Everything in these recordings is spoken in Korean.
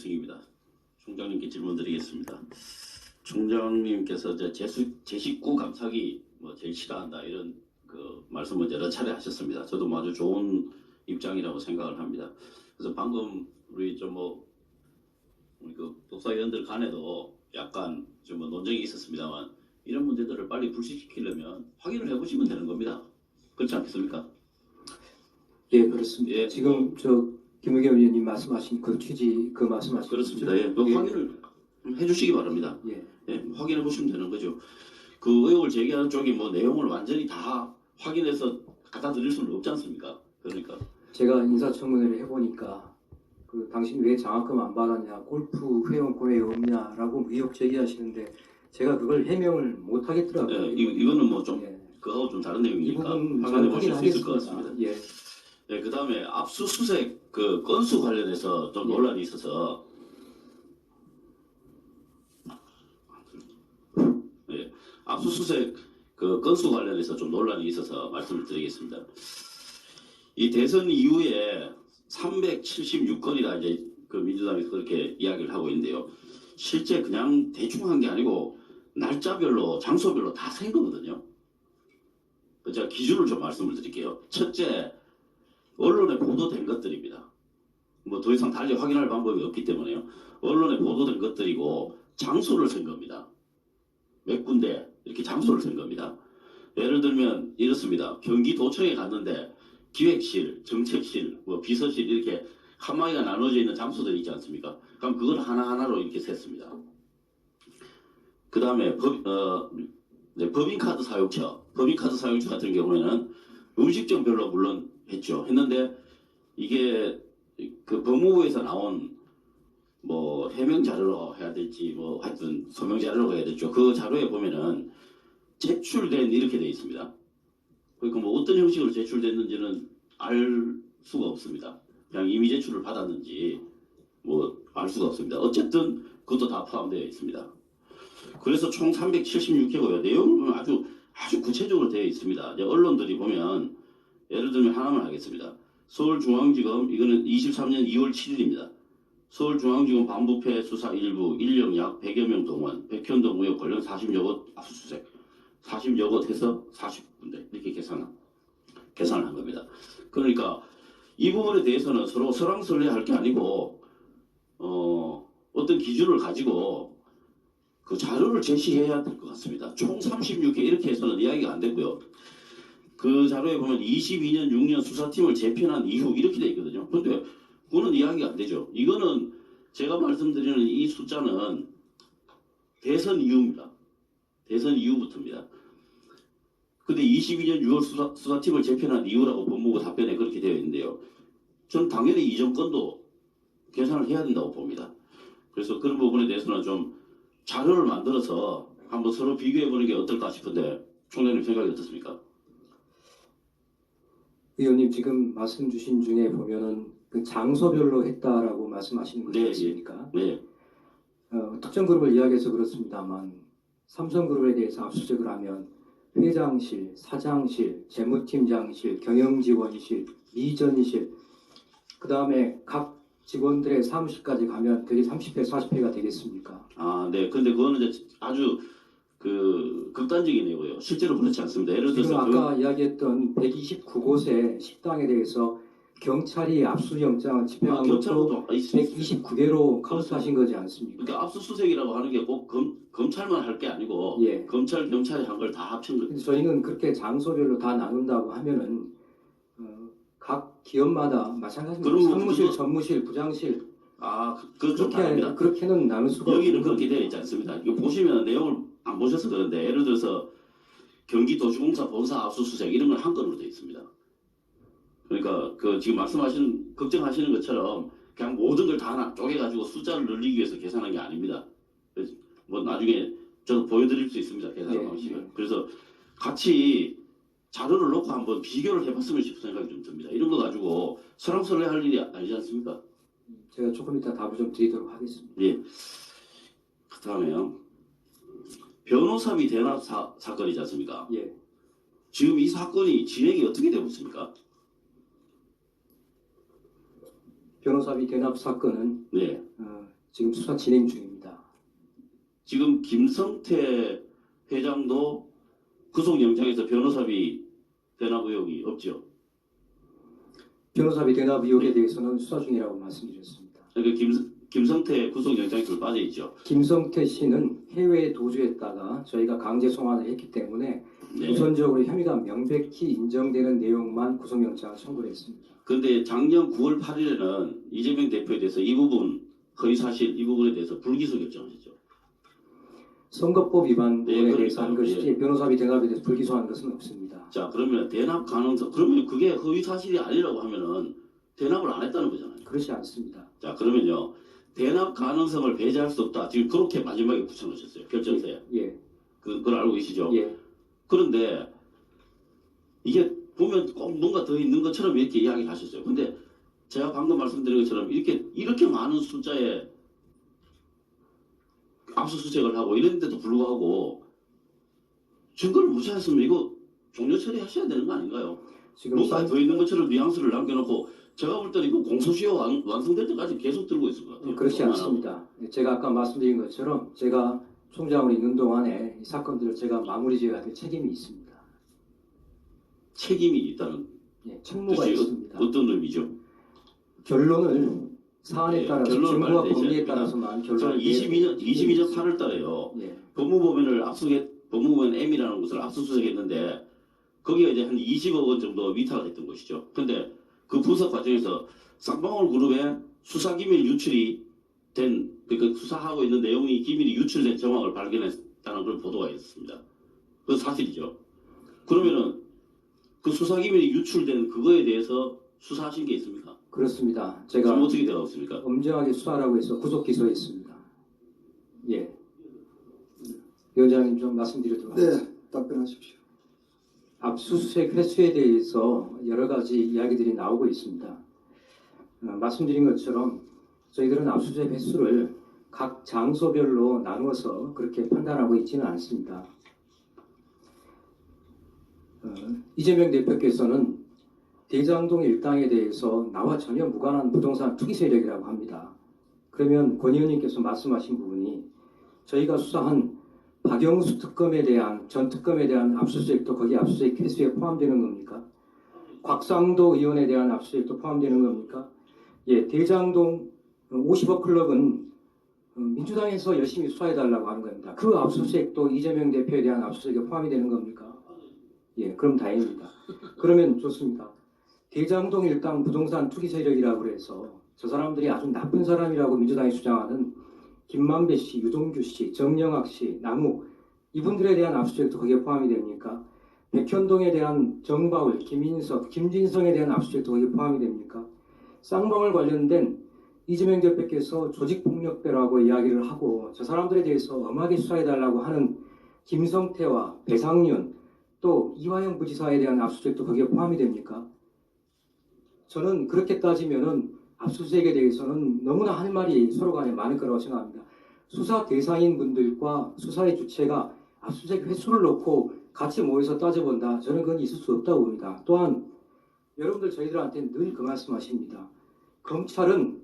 입니다. 총장님께 질문드리겠습니다. 총장님께서 제 식구 감사기 제일 싫어한다 이런 그 말씀을 여러 차례 하셨습니다. 저도 아주 좋은 입장이라고 생각을 합니다. 그래서 방금 우리 우리 그 독사위원들 간에도 약간 좀 논쟁이 있었습니다만 이런 문제들을 빨리 불식시키려면 확인을 해보시면 되는 겁니다. 그렇지 않겠습니까? 예, 그렇습니다. 예. 지금 김의겸 의원님 말씀하신 그 취지, 그 말씀하신 그렇습니다. 예. 예. 확인을 해주시기 바랍니다. 예. 예, 확인해 보시면 되는 거죠. 그 의혹을 제기하는 쪽이 내용을 완전히 다 확인해서 갖다 드릴 수는 없지 않습니까? 그러니까 제가 인사청문회를 해보니까 그 당신 왜 장학금 안 받았냐, 골프 회원권에 없냐라고 의혹 제기하시는데 제가 그걸 해명을 못 하겠더라고요. 예, 이거는 좀 예. 그거하고 좀 다른 이 내용이니까 부분 확인해 잘 보실 수 있을 것 확인하겠습니다. 같습니다. 예. 예, 그 다음에 압수수색 그 건수 관련해서 좀 예. 논란이 있어서 예, 압수수색 그 건수 관련해서 좀 논란이 있어서 말씀을 드리겠습니다. 이 대선 이후에 376건이다 이제 그 민주당에서 그렇게 이야기를 하고 있는데요. 실제 그냥 대충 한 게 아니고 날짜별로 장소별로 다 센 거거든요. 제가 기준을 좀 말씀을 드릴게요. 첫째, 언론에 보도된 것들입니다. 더 이상 달리 확인할 방법이 없기 때문에요. 언론에 보도된 것들이고 장소를 센 겁니다. 몇 군데 이렇게 장소를 센 겁니다. 예를 들면 이렇습니다. 경기도청에 갔는데 기획실, 정책실, 비서실 이렇게 칸막이가 나눠져 있는 장소들이 있지 않습니까? 그럼 그걸 하나하나로 이렇게 셌습니다. 그 다음에 법인카드 사용처 같은 경우에는 음식점별로 물론 했죠. 이게 그 법무부에서 나온 해명 자료로 해야 될지 하여튼 소명 자료로 해야 될죠. 그 자료에 보면은 제출된 이렇게 되어 있습니다. 그러니까 어떤 형식으로 제출됐는지는 알 수가 없습니다. 그냥 이미 제출을 받았는지 알 수가 없습니다. 어쨌든 그것도 다 포함되어 있습니다. 그래서 총 376개고요. 내용을 보면 아주 구체적으로 되어 있습니다. 이제 언론들이 보면 예를 들면 하나만 하겠습니다. 서울중앙지검 이거는 23년 2월 7일입니다. 서울중앙지검 반부패 수사 일부 인력 약 100여 명 동원, 백현동 의혹 관련 40여 곳 압수수색, 40여 곳 해서 40군데 이렇게 계산을 한 겁니다. 그러니까 이 부분에 대해서는 서로 설왕설래할 게 아니고 어떤 기준을 가지고 그 자료를 제시해야 될 것 같습니다. 총 36개 이렇게 해서는 이야기가 안 되고요. 그 자료에 보면 22년 6년 수사팀을 재편한 이후 이렇게 돼 있거든요. 그런데 그거는 이야기가 안 되죠. 이거는 제가 말씀드리는 이 숫자는 대선 이후입니다. 대선 이후부터입니다. 근데 22년 6월 수사팀을 재편한 이후라고 법무부 답변에 그렇게 되어 있는데요. 저는 당연히 이전 건도 계산을 해야 된다고 봅니다. 그래서 그런 부분에 대해서는 좀 자료를 만들어서 한번 서로 비교해보는 게 어떨까 싶은데 총장님 생각이 어떻습니까? 의원님 지금 말씀 주신 중에 보면은 그 장소별로 했다라고 말씀하시는 거지 네, 않습니까? 네. 특정 그룹을 이야기해서 그렇습니다만 삼성그룹에 대해서 압수수색을 하면 회장실, 사장실, 재무팀장실, 경영지원실, 미전실, 그 다음에 각 직원들의 사무실까지 가면 그게 30회, 40회가 되겠습니까? 아, 네. 근데 그거는 이제 아주 극단적인 예고요. 실제로 그렇지 않습니다. 예를 지금 들어서 아까 이야기했던 129곳의 식당에 대해서 경찰이 압수영장을 집행한 것도 경찰도 있습니다. 129개로 카운트하신 거지 않습니까? 그러니까 압수수색이라고 하는 게 꼭 검찰만 할 게 아니고 예. 검찰, 경찰이 한 걸 다 합친 거예요. 근데 저희는 그렇게 장소별로 다 나눈다고 하면은 각 기업마다 마찬가지입니다. 그럼 사무실, 그거- 전무실, 부장실 그건 좀 다릅니다. 그렇게는 나눌 수가 여기는 없는 그렇게 되어 있지 않습니다. 이거 보시면 내용을 안 보셔서 그런데 예를 들어서 경기도시공사 본사 압수수색 이런 건 한 건으로 되어 있습니다. 그러니까 지금 걱정하시는 것처럼 그냥 모든 걸 다 쪼개가지고 숫자를 늘리기 위해서 계산한 게 아닙니다. 그래서 나중에 저도 보여드릴 수 있습니다. 계산 예, 방식을. 예. 그래서 같이 자료를 놓고 한번 비교를 해봤으면 싶은 생각이 좀 듭니다. 이런 거 가지고 설왕설래 할 일이 아니지 않습니까? 제가 조금 이따 답을 좀 드리도록 하겠습니다. 예. 그 다음에요. 변호사비 대납 사건이지 않습니까? 예. 지금 이 사건이 진행이 어떻게 되고 있습니까? 변호사비 대납 사건은 네. 지금 수사 진행 중입니다. 지금 김성태 회장도 구속영장에서 변호사비 대납 의혹이 없죠. 변호사비 대납 의혹에 대해서는 수사 중이라고 말씀드렸습니다. 그러니까 김성태 구속영장에 불 빠져 있죠. 김성태 씨는 해외에 도주했다가 저희가 강제 송환을 했기 때문에 네. 우선적으로 혐의가 명백히 인정되는 내용만 구속영장을 청구를 했습니다. 그런데 작년 9월 8일에는 이재명 대표에 대해서 이 부분 허위 사실 이 부분에 대해서 불기소 결정하셨죠. 선거법 위반 네, 부분에 대해서 한 그러니까요. 것이지 변호사비 대납에 대해서 불기소한 것은 없습니다. 자, 그러면 대납 가능성, 그러면 그게 허위 사실이 아니라고 하면은 대납을 안 했다는 거잖아요. 그렇지 않습니다. 자, 그러면요. 대납 가능성을 배제할 수 없다. 지금 그렇게 마지막에 붙여놓으셨어요. 결정서에. 예, 그걸 알고 계시죠? 예. 그런데 이게 보면 꼭 뭔가 더 있는 것처럼 이렇게 이야기를 하셨어요. 근데 제가 방금 말씀드린 것처럼 이렇게 많은 숫자의 압수수색을 하고 이랬는데도 불구하고 증거를 무시했으면 이거 종료 처리하셔야 되는 거 아닌가요? 지금 뭔가 더 있는 것처럼 뉘앙스를 남겨놓고 제가 볼 때는 이거 공소시효 완성될 때까지 계속 들고 있을 것 같아요. 그렇지 않습니다. 제가 아까 말씀드린 것처럼 제가 총장으로 있는 동안에 이 사건들을 제가 마무리 지어야 될 책임이 있습니다. 책임이 있다는 예, 책무가 뜻이 있습니다. 어떤 의미죠? 결론을 사안에 예, 따라서 결론을 증거와 말해야 법리에 되죠. 따라서만 자, 결론을 22년 8월 달에요. 예, 법무부면 M이라는 곳을 압수수색했는데 거기가 이제 한 20억 원 정도 위탁을 했던 것이죠. 근데 그 분석 과정에서 쌍방울 그룹의 수사기밀 유출이 된, 그러니까 수사하고 있는 내용이 기밀이 유출된 정황을 발견했다는 그런 보도가 있었습니다. 그건 사실이죠. 그러면은 그 수사기밀이 유출된 그거에 대해서 수사하신 게 있습니까? 그렇습니다. 지금 제가 어떻게 되고 있습니까? 엄정하게 수사라고 해서 구속 기소했습니다. 예, 위원장님 좀 말씀드리도록 하겠습니다. 네, 답변하십시오. 압수수색 횟수에 대해서 여러 가지 이야기들이 나오고 있습니다. 말씀드린 것처럼 저희들은 압수수색 횟수를 각 장소별로 나누어서 그렇게 판단하고 있지는 않습니다. 이재명 대표께서는 대장동 일당에 대해서 나와 전혀 무관한 부동산 투기 세력이라고 합니다. 그러면 권 의원님께서 말씀하신 부분이 저희가 수사한 박영수 특검에 대한 전 특검에 대한 압수수색도 거기 압수수색 횟수에 포함되는 겁니까? 곽상도 의원에 대한 압수수색도 포함되는 겁니까? 예, 대장동 50억 클럽은 민주당에서 열심히 수사해달라고 하는 겁니다. 그 압수수색도 이재명 대표에 대한 압수수색에 포함이 되는 겁니까? 예, 그럼 다행입니다. 그러면 좋습니다. 대장동 일당 부동산 투기 세력이라고 해서 저 사람들이 아주 나쁜 사람이라고 민주당이 주장하는 김만배 씨, 유동규 씨, 정영학 씨, 남욱 이분들에 대한 압수수색도 거기에 포함이 됩니까? 백현동에 대한 정바울, 김인석, 김진성에 대한 압수수색도 거기에 포함이 됩니까? 쌍방울 관련된 이재명 대표께서 조직폭력배라고 이야기를 하고 저 사람들에 대해서 엄하게 수사해달라고 하는 김성태와 배상윤 또 이화영 부지사에 대한 압수수색도 거기에 포함이 됩니까? 저는 그렇게 따지면은 압수수색에 대해서는 너무나 할 말이 서로 간에 많을 거라고 생각합니다. 수사 대상인 분들과 수사의 주체가 압수수색 횟수를 놓고 같이 모여서 따져본다. 저는 그건 있을 수 없다고 봅니다. 또한 여러분들 저희들한테 늘 그 말씀하십니다. 검찰은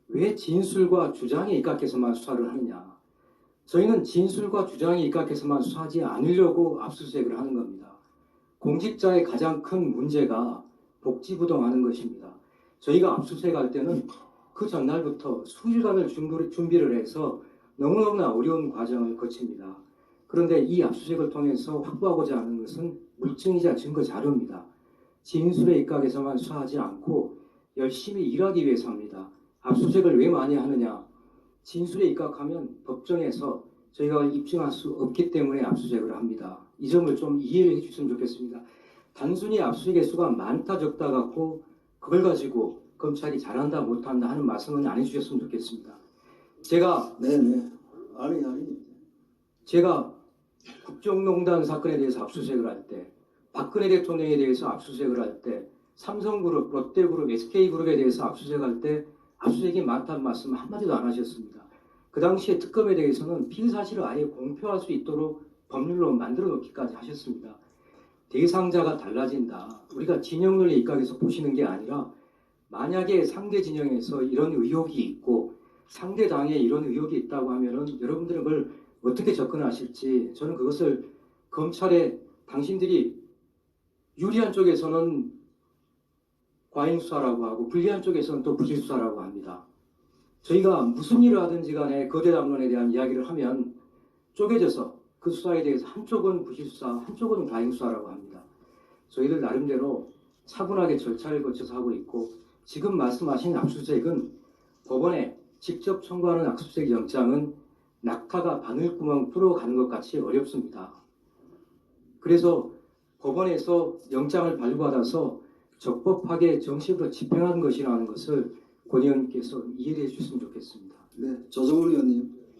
왜 진술과 주장에 입각해서만 수사를 하느냐. 저희는 진술과 주장에 입각해서만 수사하지 않으려고 압수수색을 하는 겁니다. 공직자의 가장 큰 문제가 복지부동하는 것입니다. 저희가 압수수색할 때는 그 전날부터 수일간을 준비를 해서 너무너무나 어려운 과정을 거칩니다. 그런데 이 압수수색을 통해서 확보하고자 하는 것은 물증이자 증거 자료입니다. 진술에 입각해서만 수사하지 않고 열심히 일하기 위해서 합니다. 압수수색을 왜 많이 하느냐? 진술에 입각하면 법정에서 저희가 입증할 수 없기 때문에 압수수색을 합니다. 이 점을 좀 이해를 해주셨으면 좋겠습니다. 단순히 압수수색의 수가 많다 적다 갖고 그걸 가지고 검찰이 잘한다 못한다 하는 말씀은 안 해주셨으면 좋겠습니다. 제가 네네. 아니. 국정농단 사건에 대해서 압수수색을 할 때, 박근혜 대통령에 대해서 압수수색을 할 때, 삼성그룹, 롯데그룹, SK그룹에 대해서 압수수색할 때 압수수색이 많다는 말씀 한마디도 안 하셨습니다. 그 당시에 특검에 대해서는 피의 사실을 아예 공표할 수 있도록 법률로 만들어 놓기까지 하셨습니다. 대상자가 달라진다. 우리가 진영론에 입각해서 보시는 게 아니라 만약에 상대 진영에서 이런 의혹이 있고 상대 당에 이런 의혹이 있다고 하면은 여러분들은 그걸 어떻게 접근하실지 저는 그것을 검찰에 당신들이 유리한 쪽에서는 과잉 수사라고 하고 불리한 쪽에서는 또 부실 수사라고 합니다. 저희가 무슨 일을 하든지 간에 거대 담론에 대한 이야기를 하면 쪼개져서 그 수사에 대해서 한쪽은 부실 수사, 한쪽은 과잉 수사라고 합니다. 저희들 나름대로 차분하게 절차를 거쳐서 하고 있고 지금 말씀하신 압수수색은 법원에 직접 청구하는 압수수색 영장은 낙타가 바늘구멍 뚫어가는 것 같이 어렵습니다. 그래서 법원에서 영장을 발부받아서 적법하게 정식으로 집행한 것이라는 것을 권 의원님께서 이해해 주셨으면 좋겠습니다. 네, 조정훈 의원님.